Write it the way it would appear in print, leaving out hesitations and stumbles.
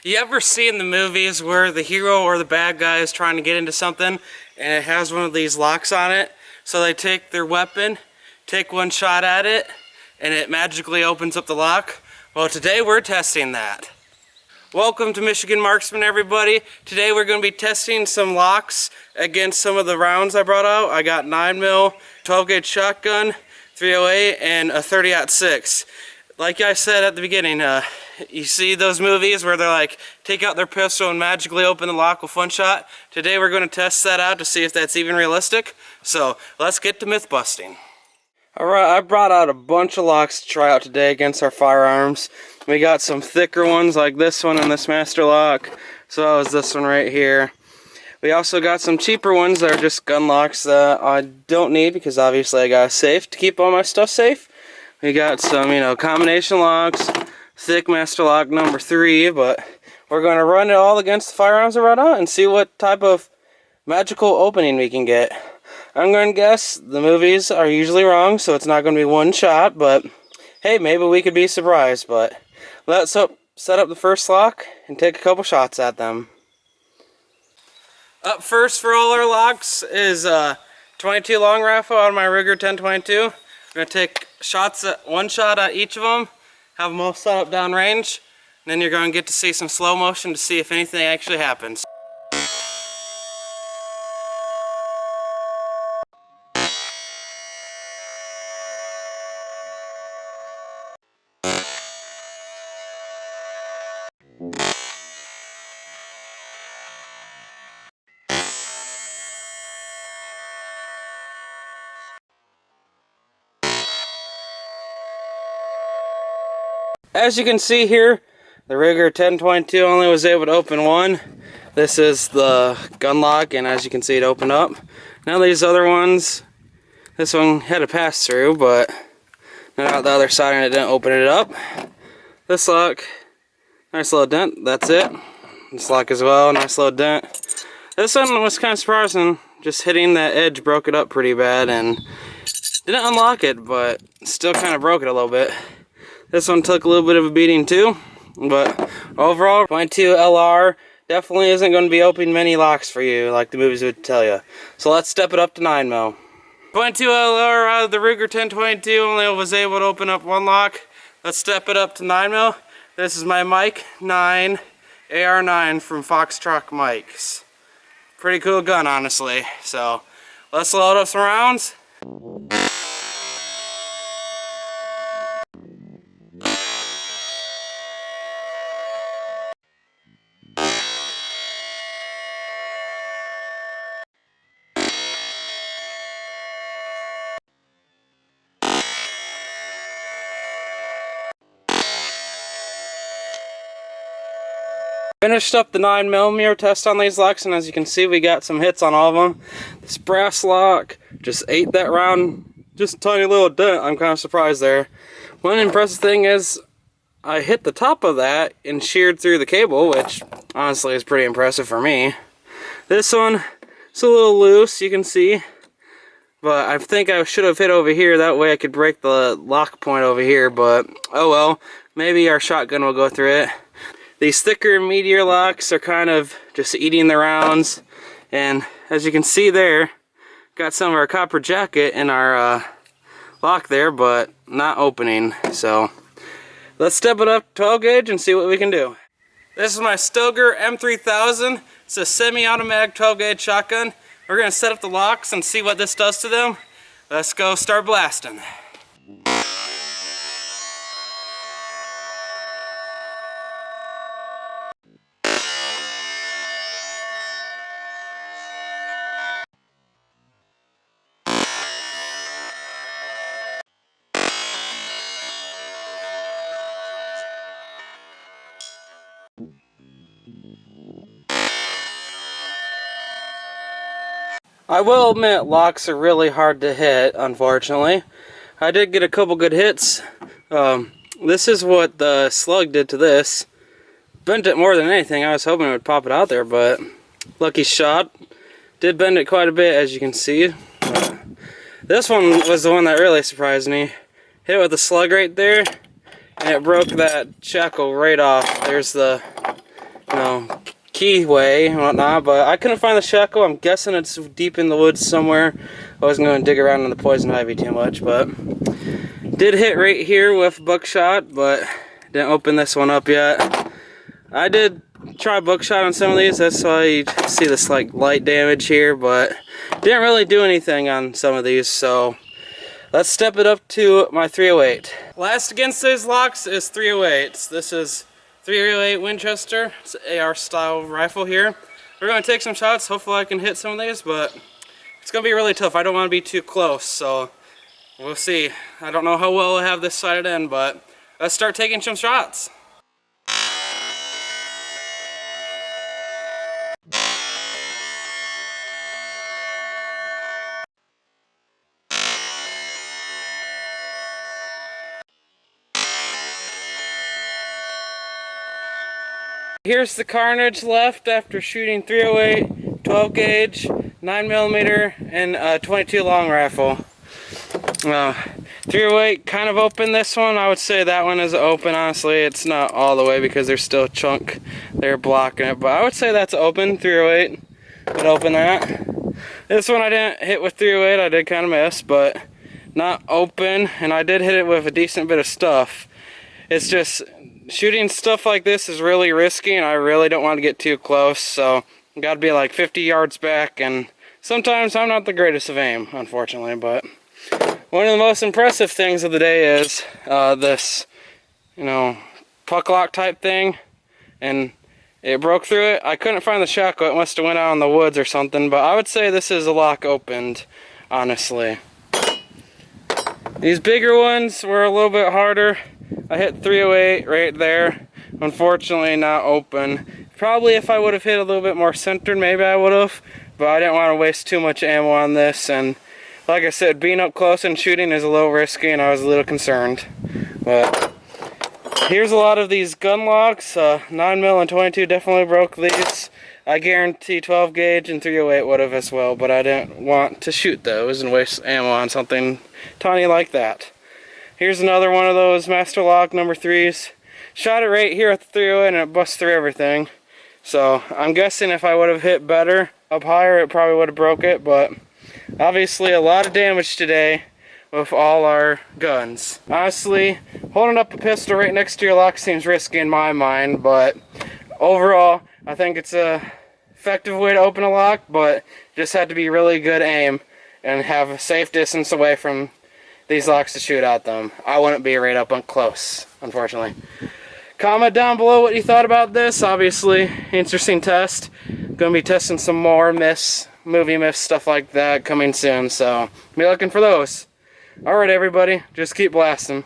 You ever see in the movies where the hero or the bad guy is trying to get into something and it has one of these locks on it? So they take their weapon, take one shot at it, and it magically opens up the lock? Well, today we're testing that. Welcome to Michigan Marksman, everybody. Today we're going to be testing some locks against some of the rounds I brought out. I got 9mm, 12 gauge shotgun, 308, and a 30-06. Like I said at the beginning, you see those movies where they're like, take out their pistol and magically open the lock with one shot? Today we're going to test that out to see if that's even realistic. So let's get to myth busting. Alright, I brought out a bunch of locks to try out today against our firearms. We got some thicker ones like this one and this master lock. So that was this one right here. We also got some cheaper ones that are just gun locks that I don't need because obviously I got a safe to keep all my stuff safe. We got some, combination locks, thick master lock number 3, but we're going to run it all against the firearms I brought out and see what type of magical opening we can get. I'm going to guess the movies are usually wrong, so it's not going to be one shot, but hey, maybe we could be surprised. But let's set up the first lock and take a couple shots at them. Up first for all our locks is 22 long rifle out of my Ruger 10/22. I'm going to take one shot at each of them, have them all set up downrange, and then you're going to get to see some slow motion to see if anything actually happens. As you can see here, the Ruger 10/22 only was able to open one. This is the gun lock, and as you can see, it opened up. Now these other ones, this one had a pass through, but not out the other side and it didn't open it up. This lock, nice little dent, that's it. This lock as well, nice little dent. This one was kind of surprising, just hitting that edge broke it up pretty bad and didn't unlock it, but still kind of broke it a little bit. This one took a little bit of a beating too, but overall, 22 LR definitely isn't going to be opening many locks for you like the movies would tell you. So let's step it up to 9mm. 22 LR out of the Ruger 10/22 only was able to open up one lock. Let's step it up to 9mm. This is my Mike 9 AR9 from Foxtrot Mics. Pretty cool gun, honestly. So let's load up some rounds. Finished up the 9mm test on these locks, and as you can see, we got some hits on all of them. This brass lock just ate that round, just a tiny little dent. I'm kind of surprised there. One impressive thing is I hit the top of that and sheared through the cable, which honestly is pretty impressive for me. This one, it's a little loose, you can see, but I think I should have hit over here. That way I could break the lock point over here, but oh well, maybe our shotgun will go through it. These thicker meteor locks are kind of just eating the rounds, and as you can see there, got some of our copper jacket in our lock there, but not opening. So let's step it up 12 gauge and see what we can do. This is my Stoeger M3000. It's a semi-automatic 12 gauge shotgun. We're going to set up the locks and see what this does to them. Let's go start blasting. I will admit, locks are really hard to hit, unfortunately. I did get a couple good hits. This is what the slug did to this. Bent it more than anything. I was hoping it would pop it out there, but lucky shot. Did bend it quite a bit, as you can see. This one was the one that really surprised me. Hit it with a slug right there, and it broke that shackle right off. There's the keyway and whatnot, but I couldn't find the shackle. I'm guessing it's deep in the woods somewhere. I wasn't going to dig around in the poison ivy too much, but did hit right here with buckshot, but didn't open this one up yet. I did try buckshot on some of these, that's why you see this like light damage here, but didn't really do anything on some of these, so let's step it up to my 308. Last against these locks is 308s. This is 308 Winchester. It's an AR style rifle here. We're going to take some shots. Hopefully I can hit some of these, but it's going to be really tough. I don't want to be too close, so we'll see. I don't know how well I have this sighted in, but let's start taking some shots. Here's the carnage left after shooting 308, 12 gauge, 9mm, and a 22 long rifle. 308 kind of open this one. I would say that one is open, honestly. It's not all the way because there's still a chunk there blocking it, but I would say that's open. 308 would open that. This one I didn't hit with 308, I did kind of miss, but not open, and I did hit it with a decent bit of stuff. It's just shooting stuff like this is really risky, and I really don't want to get too close, so you gotta be like 50 yards back, and sometimes I'm not the greatest of aim, unfortunately. But one of the most impressive things of the day is this, puck lock type thing, and it broke through it. I couldn't find the shackle. It must have went out in the woods or something, but I would say this is a lock opened, honestly. These bigger ones were a little bit harder. I hit 308 right there. Unfortunately, not open. Probably if I would have hit a little bit more centered, maybe I would have, but I didn't want to waste too much ammo on this, and like I said, being up close and shooting is a little risky, and I was a little concerned. But here's a lot of these gun locks. 9mm and 22 definitely broke these. I guarantee 12 gauge and 308 would have as well, but I didn't want to shoot those and waste ammo on something tiny like that. Here's another one of those Master Lock number 3s. Shot it right here at the 308 and it busted through everything. So I'm guessing if I would have hit better up higher, it probably would have broke it, but obviously a lot of damage today with all our guns. Honestly, holding up a pistol right next to your lock seems risky in my mind, but overall, I think it's a effective way to open a lock, but just had to be really good aim and have a safe distance away from these locks to shoot at them. I wouldn't be right up close, unfortunately. Comment down below what you thought about this. Obviously, interesting test. Gonna be testing some more movie myths, stuff like that coming soon, so be looking for those. Alright everybody, just keep blasting.